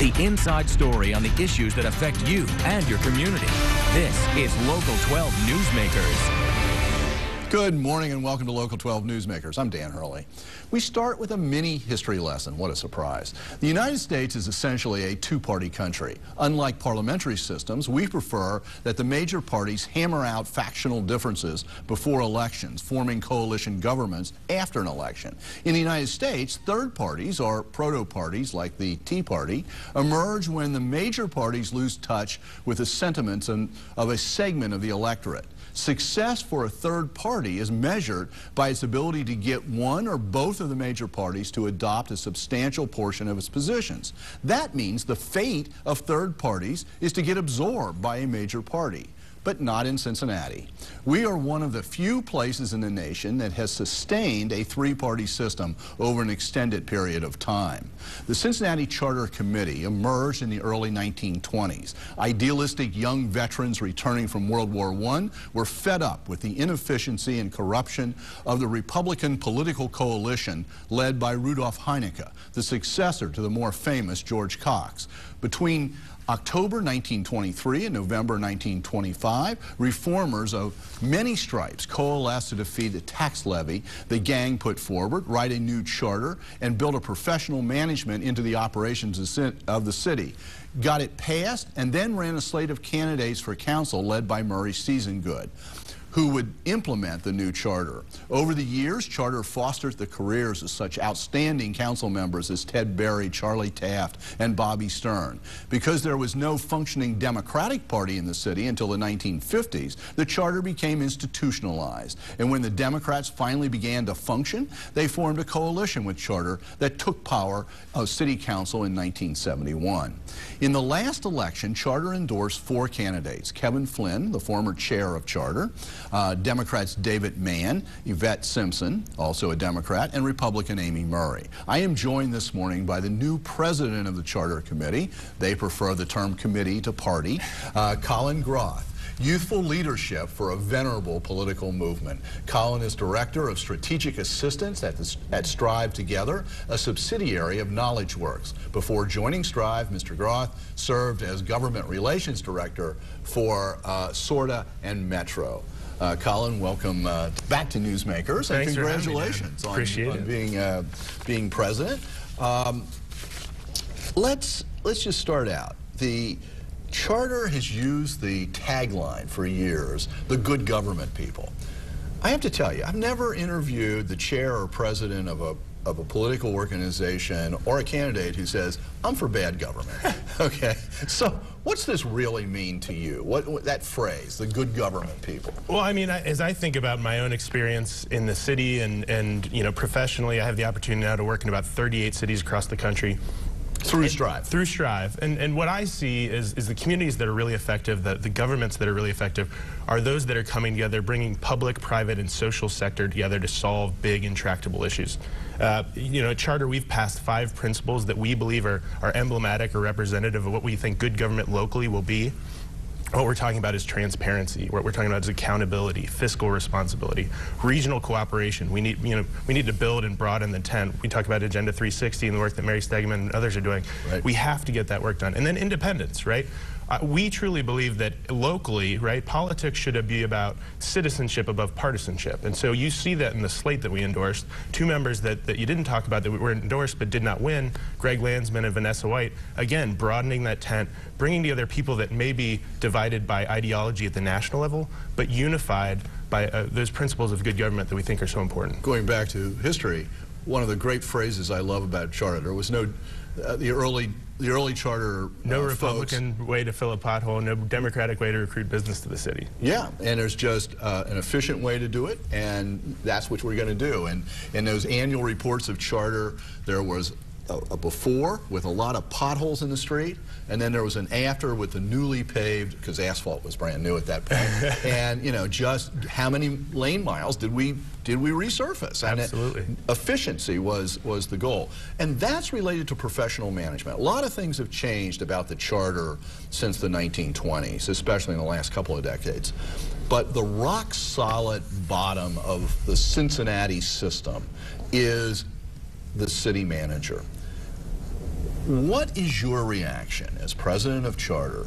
The inside story on the issues that affect you and your community. This is Local 12 Newsmakers. Good morning and welcome to Local 12 Newsmakers. I'm Dan Hurley. We start with a mini history lesson. What a surprise. The United States is essentially a two-party country. Unlike parliamentary systems, we prefer that the major parties hammer out factional differences before elections, forming coalition governments after an election. In the United States, third parties, or proto-parties like the Tea Party, emerge when the major parties lose touch with the sentiments of a segment of the electorate. Success for a third party is measured by its ability to get one or both of the major parties to adopt a substantial portion of its positions. That means the fate of third parties is to get absorbed by a major party. But not in Cincinnati. We are one of the few places in the nation that has sustained a three-party system over an extended period of time. The Cincinnati Charter Committee emerged in the early 1920s. Idealistic young veterans returning from World War I were fed up with the inefficiency and corruption of the Republican political coalition led by Rudolph Heinemann, the successor to the more famous George Cox. Between October 1923 and November 1925, reformers of many stripes coalesced to defeat the tax levy the gang put forward, write a new charter, and build a professional management into the operations of the city. Got it passed, and then ran a slate of candidates for council led by Murray Seasongood, who would implement the new charter. Over the years, charter fostered the careers of such outstanding council members as Ted Berry, Charlie Taft, and Bobby Stern. Because there was no functioning Democratic Party in the city until the 1950s, the charter became institutionalized. And when the Democrats finally began to function, they formed a coalition with charter that took power of city council in 1971. In the last election, charter endorsed 4 candidates: Kevin Flynn, the former chair of charter, Democrats David Mann, Yvette Simpson, also a Democrat, and Republican Amy Murray. I am joined this morning by the new president of the Charter Committee. They prefer the term committee to party, Colin Groth. Youthful leadership for a venerable political movement. Colin is Director of Strategic Assistance at Strive Together, a subsidiary of KnowledgeWorks. Before joining Strive, Mr. Groth served as Government Relations Director for SORTA and Metro. Colin, welcome back to Newsmakers. Thanks, and congratulations on being president. Let's just start out. The Charter has used the tagline for years, the good government people. I have to tell you, I've never interviewed the chair or president of a political organization or a candidate who says, I'm for bad government. Okay, so what's this really mean to you? What that phrase, the good government people? Well, I mean, as I think about my own experience in the city and you know, professionally, I have the opportunity now to work in about 38 cities across the country. Through Strive. Through Strive. And what I see is the communities that are really effective, the governments that are really effective, are those that are coming together, bringing public, private, and social sector together to solve big, intractable issues. You know, at Charter, we've passed 5 principles that we believe are emblematic or representative of what we think good government locally will be. What we're talking about is transparency. What we're talking about is accountability, fiscal responsibility, regional cooperation. We need to build and broaden the tent. We talk about Agenda 360 and the work that Mary Stegman and others are doing. Right. We have to get that work done. And then independence, right? We truly believe that locally, right, politics should be about citizenship above partisanship. And so you see that in the slate that we endorsed. 2 members that you didn't talk about that were endorsed but did not win, Greg Landsman and Vanessa White, again, broadening that tent, bringing together people that may be divided by ideology at the national level, but unified by those principles of good government that we think are so important. Going back to history, one of the great phrases I love about Charter, there was no, the early Charter no Republican way to fill a pothole, no Democratic way to recruit business to the city. Yeah, and there's just an efficient way to do it, and that's what we're going to do. And in those annual reports of Charter, there was a before with a lot of potholes in the street, and then there was an after with the newly paved, because asphalt was brand new at that point. And you know, just how many lane miles did we resurface? Absolutely. And efficiency was the goal, and that's related to professional management. A lot of things have changed about the Charter since the 1920s, especially in the last couple of decades. But the rock solid bottom of the Cincinnati system is the city manager. What is your reaction as president of Charter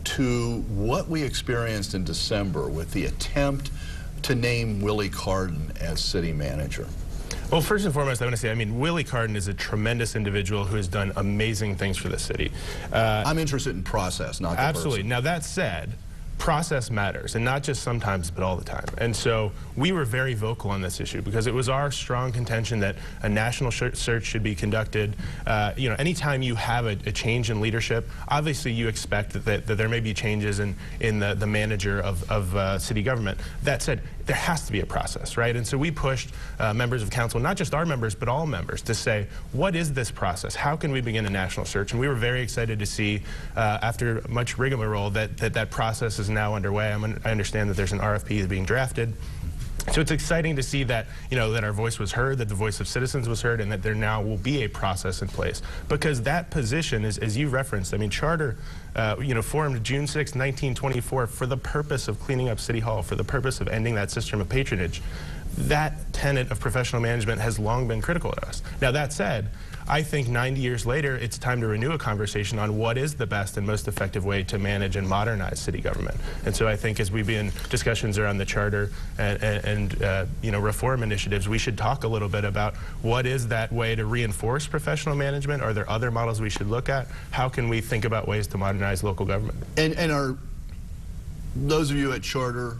to what we experienced in December with the attempt to name Willie Carden as city manager? Well, first and foremost, I want to say, I mean, Willie Carden is a tremendous individual who has done amazing things for the city. I'm interested in process, not the absolutely. person. Now, that said, process matters, and not just sometimes, but all the time. And so we were very vocal on this issue because it was our strong contention that a national search should be conducted. You know, anytime you have a change in leadership, obviously you expect that there may be changes in the manager of city government. That said, there has to be a process, right? And so we pushed members of council, not just our members, but all members, to say, what is this process? How can we begin a national search? And we were very excited to see, after much rigmarole, that process is now underway. I understand that there's an RFP being drafted. So it's exciting to see that, you know, that our voice was heard, that the voice of citizens was heard, and that there now will be a process in place. Because that position, as you referenced, I mean, Charter, you know, formed June 6, 1924 for the purpose of cleaning up City Hall, for the purpose of ending that system of patronage. That tenet of professional management has long been critical to us. Now, that said, I think 90 years later, it's time to renew a conversation on what is the best and most effective way to manage and modernize city government. And so I think as we begin discussions around the charter and you know, reform initiatives, we should talk a little bit about what is that way to reinforce professional management. Are there other models we should look at? How can we think about ways to modernize local government? And are those of you at Charter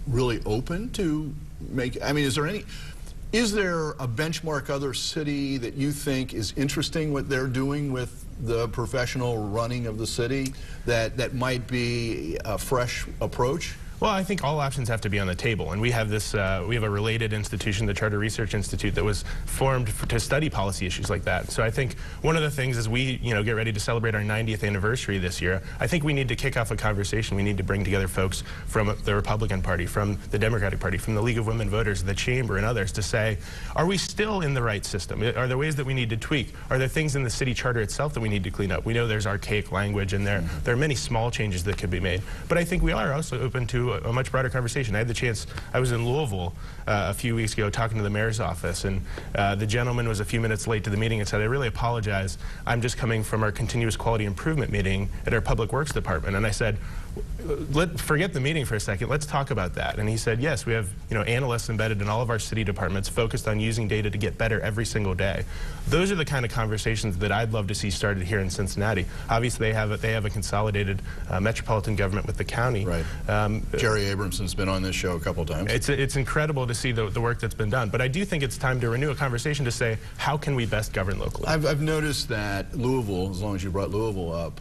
really open to make, I mean, is there a benchmark other city that you think is interesting what they're doing with the professional running of the city that might be a fresh approach? Well, I think all options have to be on the table, and we have this. We have a related institution, the Charter Research Institute, that was formed to study policy issues like that. So I think one of the things as we, you know, get ready to celebrate our 90th anniversary this year, I think we need to kick off a conversation. We need to bring together folks from the Republican Party, from the Democratic Party, from the League of Women Voters, the Chamber, and others to say, are we still in the right system? Are there ways that we need to tweak? Are there things in the city charter itself that we need to clean up? We know there's archaic language, and there are many small changes that could be made. But I think we are also open to a much broader conversation. I had the chance, I was in Louisville a few weeks ago talking to the mayor's office, and the gentleman was a few minutes late to the meeting and said, I really apologize. I'm just coming from our continuous quality improvement meeting at our public works department. And I said, forget the meeting for a second, let's talk about that. And he said, yes, we have, you know, analysts embedded in all of our city departments focused on using data to get better every single day. Those are the kind of conversations that I'd love to see started here in Cincinnati. Obviously, they have a consolidated metropolitan government with the county. Right. Jerry Abramson's been on this show a couple of times. It's incredible to see the work that's been done. But I do think it's time to renew a conversation to say, how can we best govern locally? I've noticed that Louisville, as long as you brought Louisville up,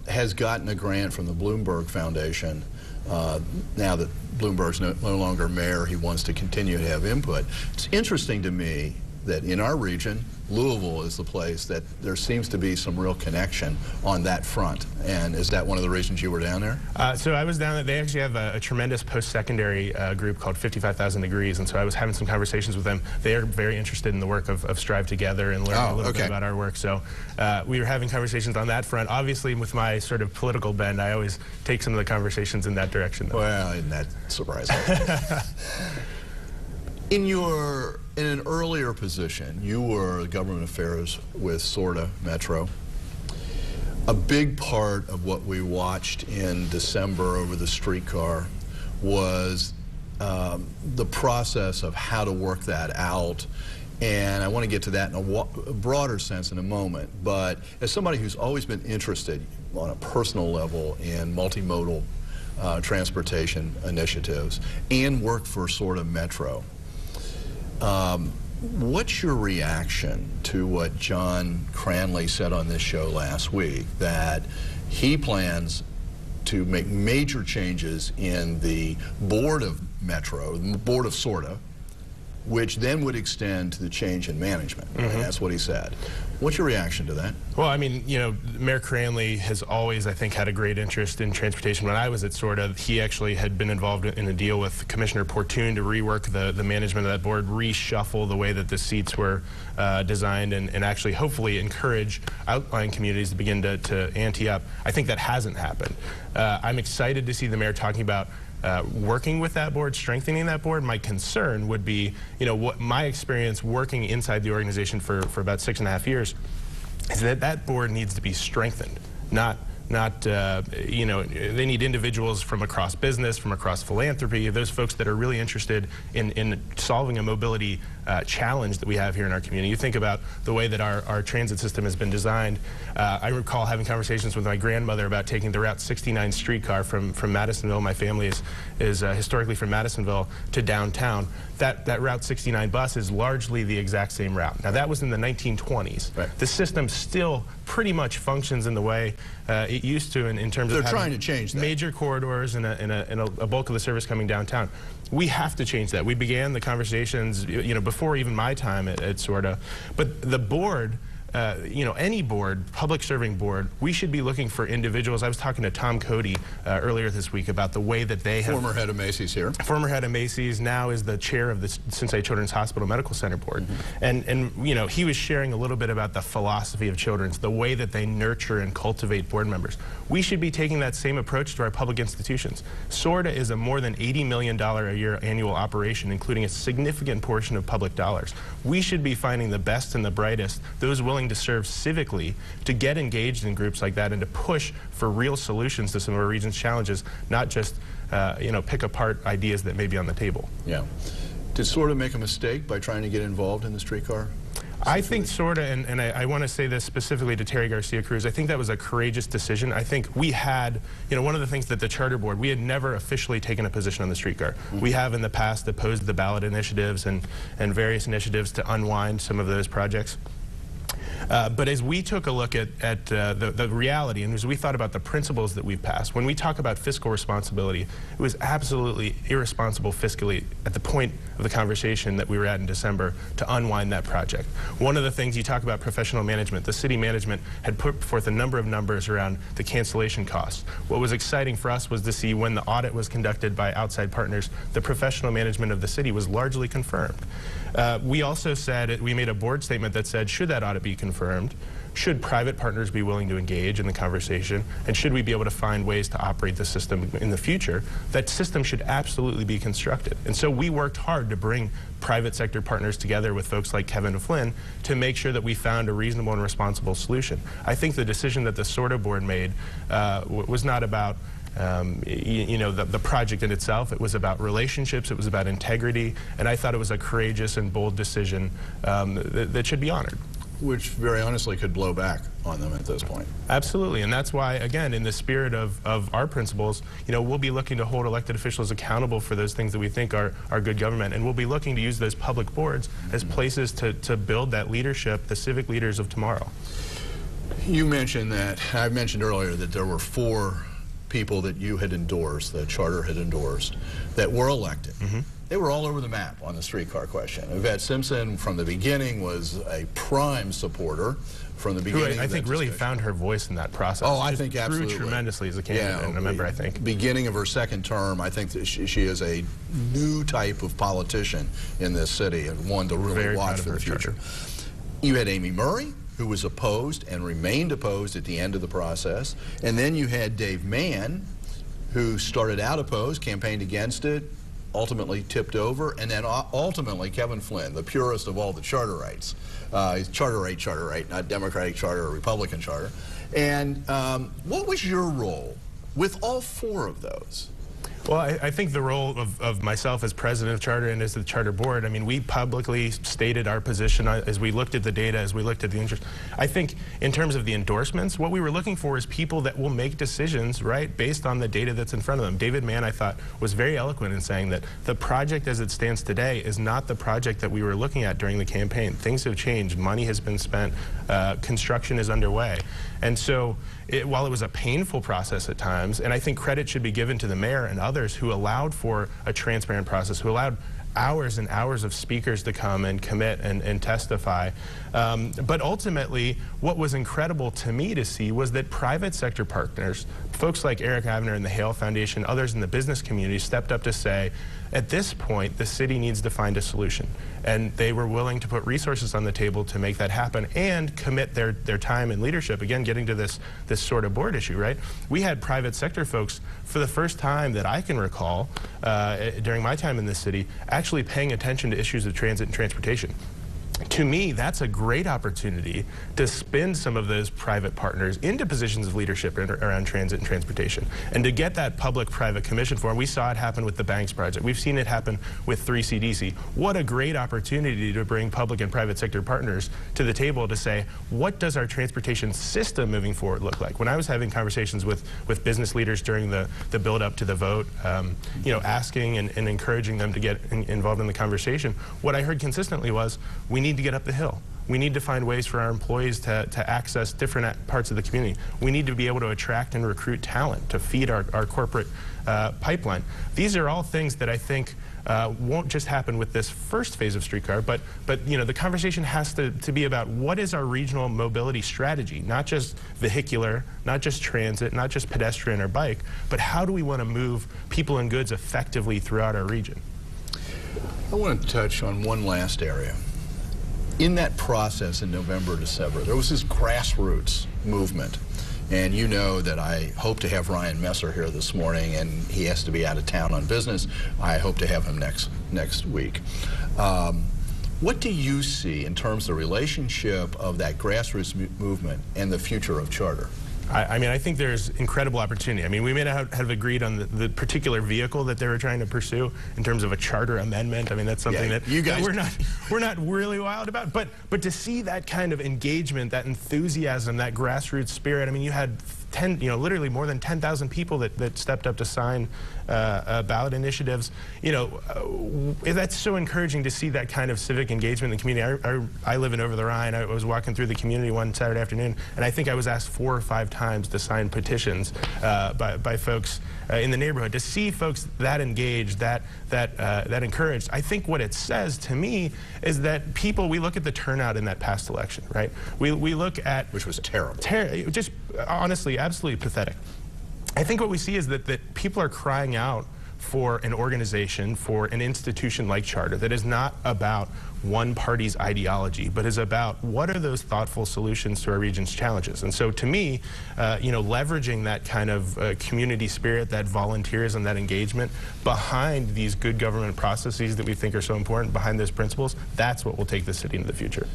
has gotten a grant from the Bloomberg Foundation. Now that Bloomberg's no longer mayor, he wants to continue to have input. It's interesting to me that in our region, Louisville is the place that there seems to be some real connection on that front. And is that one of the reasons you were down there? So I was down there. They actually have a tremendous post-secondary group called 55,000 Degrees, and so I was having some conversations with them. They are very interested in the work of Strive Together and learning a little bit about our work. So we were having conversations on that front. Obviously, with my sort of political bend, I always take some of the conversations in that direction, though. Well, isn't that surprising? In an earlier position, you were government affairs with SORTA Metro. A big part of what we watched in December over the streetcar was the process of how to work that out. And I want to get to that in a broader sense in a moment. But as somebody who's always been interested on a personal level in multimodal transportation initiatives and worked for SORTA Metro, what's your reaction to what John Cranley said on this show last week, that he plans to make major changes in the board of Metro, the board of SORTA, which then would extend to the change in management? And that's what he said. What's your reaction to that? Well, I mean, you know, Mayor Cranley has always, I think, had a great interest in transportation. When I was at SORTA, he actually had been involved in a deal with Commissioner Portune to rework the management of that board, reshuffle the way that the seats were designed, and actually hopefully encourage outlying communities to begin to ante up. I think that hasn't happened. I'm excited to see the mayor talking about working with that board, strengthening that board. My concern would be, you know, what my experience working inside the organization for about 6.5 years is that that board needs to be strengthened, not you know, they need individuals from across business, from across philanthropy, those folks that are really interested in solving a mobility challenge that we have here in our community. You think about the way that our transit system has been designed. I recall having conversations with my grandmother about taking the Route 69 streetcar from Madisonville. My family is historically from Madisonville to downtown. That Route 69 bus is largely the exact same route. Now, that was in the 1920s. Right. The system still pretty much functions in the way it used to in terms of trying to change that. Major corridors and a bulk of the service coming downtown. We have to change that. We began the conversations, you know, before even my time at SORTA. But the board, you know, any board, public serving board, we should be looking for individuals. I was talking to Tom Cody earlier this week about the way that they have... Former head of Macy's here. Former head of Macy's, now is the chair of the Cincinnati Children's Hospital Medical Center Board. And you know, he was sharing a little bit about the philosophy of Children's, the way that they nurture and cultivate board members. We should be taking that same approach to our public institutions. SORTA is a more than $80 million a year annual operation, including a significant portion of public dollars. We should be finding the best and the brightest, those willing to serve civically, to get engaged in groups like that and to push for real solutions to some of our region's challenges, not just you know, pick apart ideas that may be on the table. Yeah. Did SORTA make a mistake by trying to get involved in the streetcar? I think SORTA, and I want to say this specifically to Terry Garcia Cruz, I think that was a courageous decision. I think we had, you know, one of the things that the charter board, we had never officially taken a position on the streetcar. We have in the past opposed the ballot initiatives and various initiatives to unwind some of those projects. But as we took a look at the reality, and as we thought about the principles that we've passed, when we talk about fiscal responsibility, it was absolutely irresponsible fiscally at the point of the conversation that we were at in December to unwind that project. One of the things you talk about professional management, the city management had put forth a number of numbers around the cancellation costs. What was exciting for us was to see when the audit was conducted by outside partners, the professional management of the city was largely confirmed. We also said, we made a board statement that said, should that audit be confirmed, should private partners be willing to engage in the conversation, and should we be able to find ways to operate the system in the future, that system should absolutely be constructed. And so we worked hard to bring private sector partners together with folks like Kevin Flynn to make sure that we found a reasonable and responsible solution. I think the decision that the SORTA board made was not about you know, the project in itself. It was about relationships, it was about integrity, and I thought it was a courageous and bold decision that should be honored. Which very honestly could blow back on them at this point. Absolutely, and that's why, again, in the spirit of our principles, you know, we'll be looking to hold elected officials accountable for those things that we think are good government, and we'll be looking to use those public boards as places to build that leadership, the civic leaders of tomorrow. You mentioned that, I mentioned earlier that there were 4 people that you had endorsed, the charter had endorsed, that were elected. They were all over the map on the streetcar question. Yvette Simpson, from the beginning, was a prime supporter from the beginning. Who I think really found her voice in that process. Oh, I think absolutely. Grew tremendously as a candidate and a member, I think. Beginning of her second term, I think that she is a new type of politician in this city and one to really watch for the future. You had Amy Murray, who was opposed and remained opposed at the end of the process. And then you had Dave Mann, who started out opposed, campaigned against it, ultimately tipped over, and then ultimately Kevin Flynn, the purest of all the charterites. He's charter right, not Democratic charter or Republican charter. And what was your role with all 4 of those? Well, I think the role of myself as president of charter and as the charter board, I mean, we publicly stated our position as we looked at the data, as we looked at the interest. I think in terms of the endorsements, what we were looking for is people that will make decisions, right, based on the data that's in front of them. David Mann, I thought, was very eloquent in saying that the project as it stands today is not the project that we were looking at during the campaign. Things have changed. Money has been spent. Construction is underway. And so while it was a painful process at times, and I think credit should be given to the mayor and others who allowed for a transparent process, who allowed hours and hours of speakers to come and commit and testify. But ultimately, what was incredible to me to see was that private sector partners, folks like Eric Avner and the Hale Foundation, others in the business community stepped up to say, at this point, the city needs to find a solution. And they were willing to put resources on the table to make that happen and commit their time and leadership. Again, getting to this sort of board issue, right? We had private sector folks, for the first time that I can recall during my time in this city, actually paying attention to issues of transit and transportation. to me, that's a great opportunity to spin some of those private partners into positions of leadership around transit and transportation, and to get that public-private commission for them. We saw it happen with the Banks project. We've seen it happen with 3CDC. What a great opportunity to bring public and private sector partners to the table to say, what does our transportation system moving forward look like? When I was having conversations with business leaders during the build-up to the vote, you know, asking and encouraging them to get involved in the conversation, what I heard consistently was, we need to get up the hill. We need to find ways for our employees to access different parts of the community. We need to be able to attract and recruit talent to feed our corporate pipeline. These are all things that I think won't just happen with this first phase of streetcar, but you know, the conversation has to be about what is our regional mobility strategy, not just vehicular, not just transit, not just pedestrian or bike, but how do we want to move people and goods effectively throughout our region? I want to touch on one last area. In that process in November, December, there was this grassroots movement. And you know that I hope to have Ryan Messer here this morning, and he has to be out of town on business. I hope to have him next week. What do you see in terms of the relationship of that grassroots movement and the future of charter? I mean, I think there's incredible opportunity. I mean, we may not have agreed on the particular vehicle that they were trying to pursue in terms of a charter amendment. I mean, that's something that we're not really wild about. But to see that kind of engagement, that enthusiasm, that grassroots spirit. I mean, you had literally more than 10,000 people that stepped up to sign ballot initiatives. You know, that's so encouraging to see that kind of civic engagement in the community. I live in Over the Rhine. I was walking through the community one Saturday afternoon, and I think I was asked 4 or 5 times to sign petitions by folks in the neighborhood. To see folks that engaged, that encouraged, I think what it says to me is that people, we look at the turnout in that past election, right? We look at... Which was terrible. Just honestly, absolutely pathetic. I think what we see is that people are crying out for an organization, for an institution like charter that is not about one party's ideology, but is about what are those thoughtful solutions to our region's challenges. And so to me, you know, leveraging that kind of community spirit, that volunteerism, that engagement behind these good government processes that we think are so important, behind those principles, that's what will take the city into the future.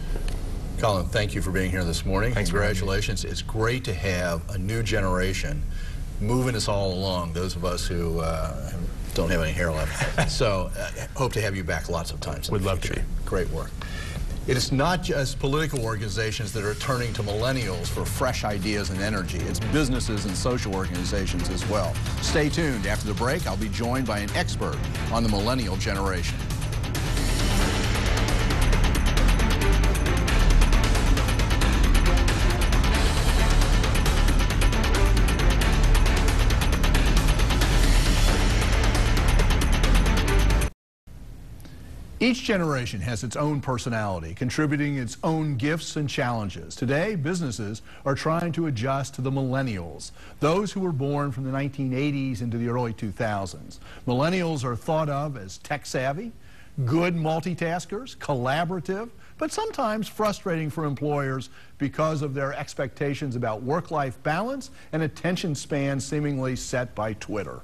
Colin, thank you for being here this morning. Thanks. Congratulations. It's great to have a new generation moving us all along, those of us who don't have any hair left. So hope to have you back lots of times in the future. Would love to be. Great work. It is not just political organizations that are turning to millennials for fresh ideas and energy. It's businesses and social organizations as well. Stay tuned. After the break, I'll be joined by an expert on the millennial generation. Each generation has its own personality, contributing its own gifts and challenges. Today, businesses are trying to adjust to the millennials, those who were born from the 1980s into the early 2000s. Millennials are thought of as tech-savvy, good multitaskers, collaborative, but sometimes frustrating for employers because of their expectations about work-life balance and attention spans seemingly set by Twitter.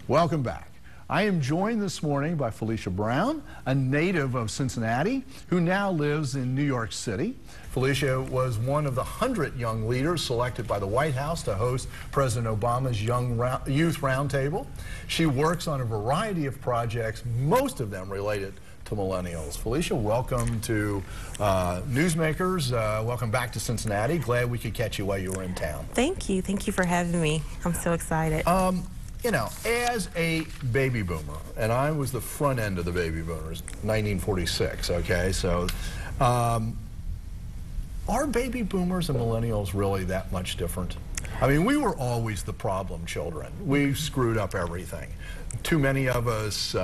Welcome back. I am joined this morning by Felicia Brown, a native of Cincinnati, who now lives in New York City. Felicia was one of the 100 young leaders selected by the White House to host President Obama's Youth Roundtable. She works on a variety of projects, most of them related to millennials. Felicia, welcome to Newsmakers. Welcome back to Cincinnati. Glad we could catch you while you were in town. Thank you. Thank you for having me. I'm so excited. You know, as a baby boomer, and I was the front end of the baby boomers, 1946, okay? So, are baby boomers and millennials really that much different? I mean, we were always the problem children. We screwed up everything. Too many of us,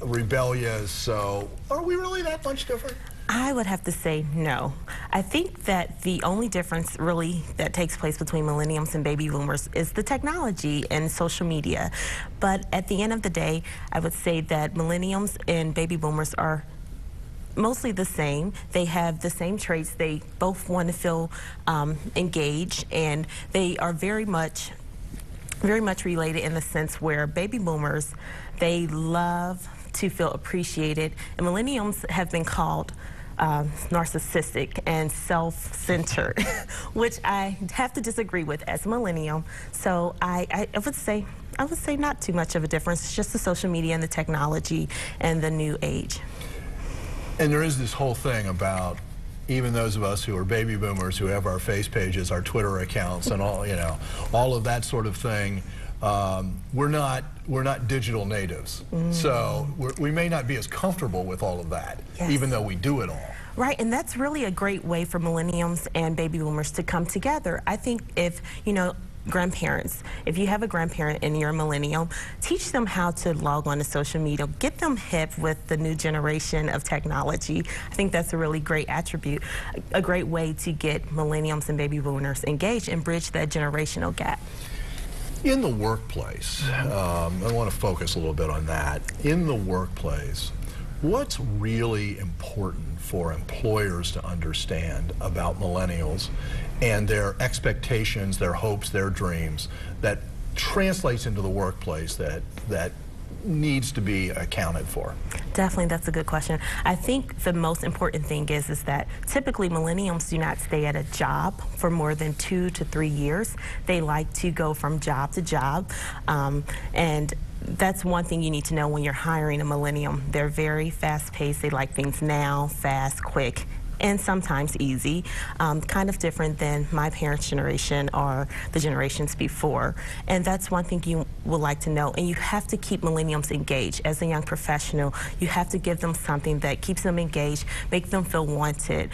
rebellious, so are we really that much different? I would have to say no. I think that the only difference really that takes place between millennials and baby boomers is the technology and social media. But at the end of the day, I would say that millennials and baby boomers are mostly the same. They have the same traits. They both want to feel engaged, and they are very much related in the sense where baby boomers, they love to feel appreciated. And millennials have been called narcissistic and self-centered, which I have to disagree with as a millennial. So I would say not too much of a difference. It's just the social media and the technology and the new age. And there is this whole thing about even those of us who are baby boomers, who have our face pages, our Twitter accounts, and all, you know, all of that sort of thing. We're not digital natives, so we may not be as comfortable with all of that, yes, even though we do it all. Right, and that's really a great way for millennials and baby boomers to come together. I think if, you know, grandparents, if you have a grandparent and you're a millennial, teach them how to log on to social media. Get them hip with the new generation of technology. I think that's a really great attribute, a great way to get millennials and baby boomers engaged and bridge that generational gap. In the workplace, I want to focus a little bit on that. In the workplace, what's really important for employers to understand about millennials and their expectations, their hopes, their dreams that translates into the workplace that needs to be accounted for? Definitely, that's a good question. I think the most important thing is that typically millennials do not stay at a job for more than 2 to 3 years. They like to go from job to job, and that's one thing you need to know when you're hiring a millennium. They're very fast-paced. They like things now, fast, quick, and sometimes easy, kind of different than my parents' generation or the generations before. And that's one thing you would like to know. And you have to keep millennials engaged. As a young professional, you have to give them something that keeps them engaged, make them feel wanted,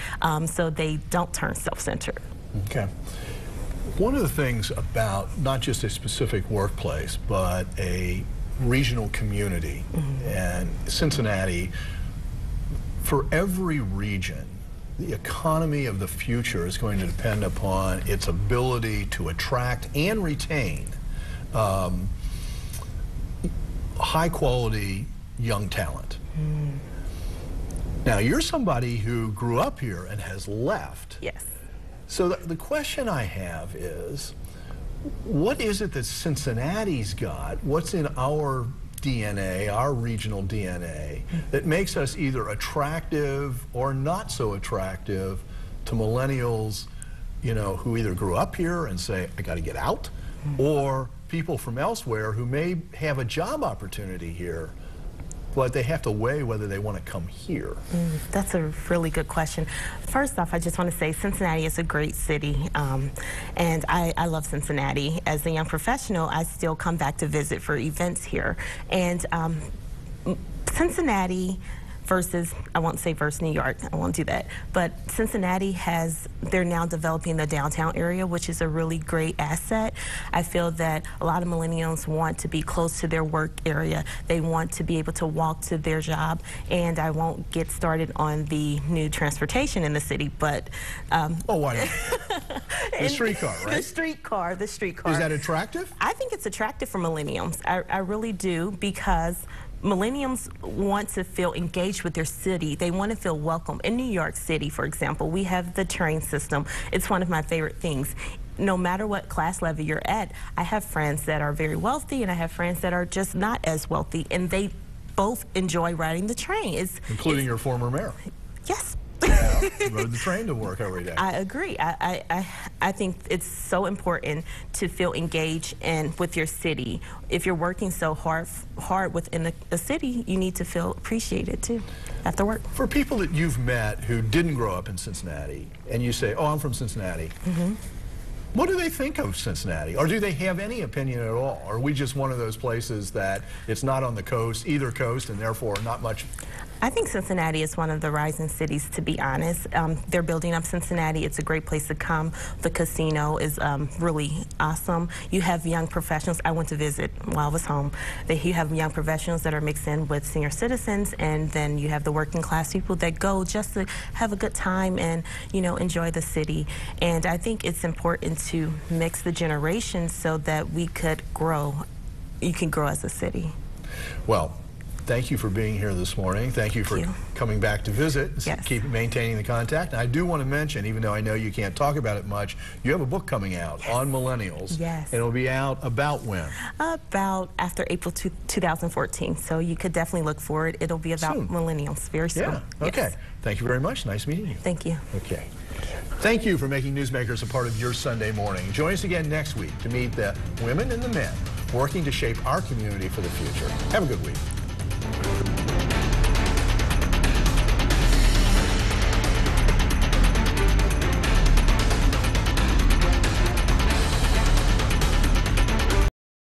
so they don't turn self-centered. Okay. One of the things about not just a specific workplace, but a regional community, and Cincinnati, for every region, the economy of the future is going to depend upon its ability to attract and retain high-quality young talent. Now, you're somebody who grew up here and has left. Yes. So the question I have is, what is it that Cincinnati's got? What's in our DNA, our regional DNA, that makes us either attractive or not so attractive to millennials, you know, who either grew up here and say, I got to get out, or people from elsewhere who may have a job opportunity here, but they have to weigh whether they want to come here? That's a really good question. First off, I just want to say Cincinnati is a great city, and I love Cincinnati. As a young professional, I still come back to visit for events here. And Cincinnati versus, I won't say versus New York, I won't do that, but Cincinnati they're now developing the downtown area, which is a really great asset. I feel that a lot of millennials want to be close to their work area. They want to be able to walk to their job, and I won't get started on the new transportation in the city, but... oh, why not? The streetcar, right? The streetcar. Is that attractive? I think it's attractive for millennials. I really do, because millennials want to feel engaged with their city. They want to feel welcome. In New York City, for example, we have the train system. It's one of my favorite things. No matter what class level you're at, I have friends that are very wealthy and I have friends that are just not as wealthy, and they both enjoy riding the train. Including your former mayor. Yes. Yeah, rode the train to work every day. I agree. I think it's so important to feel engaged with your city. If you're working so hard within a city, you need to feel appreciated too after work. For people that you've met who didn't grow up in Cincinnati, and you say, oh, I'm from Cincinnati, what do they think of Cincinnati? Or do they have any opinion at all? Or are we just one of those places that it's not on the coast, either coast, and therefore not much? I think Cincinnati is one of the rising cities, to be honest. They're building up Cincinnati. It's a great place to come. The casino is really awesome. You have young professionals. I went to visit while I was home. You have young professionals that are mixed in with senior citizens, and then you have the working class people that go just to have a good time and, you know, enjoy the city. And I think it's important to mix the generations so that we could grow. You can grow as a city. Well, thank you for being here this morning. Thank you for coming back to visit. Yes. Keep maintaining the contact. And I do want to mention, even though I know you can't talk about it much, you have a book coming out on millennials. Yes. And it'll be out about when? About after April 2014. So you could definitely look for it. It'll be about millennials very soon. Yeah. Okay. Yes. Thank you very much. Nice meeting you. Thank you. Okay. Thank you for making Newsmakers a part of your Sunday morning. Join us again next week to meet the women and the men working to shape our community for the future. Have a good week.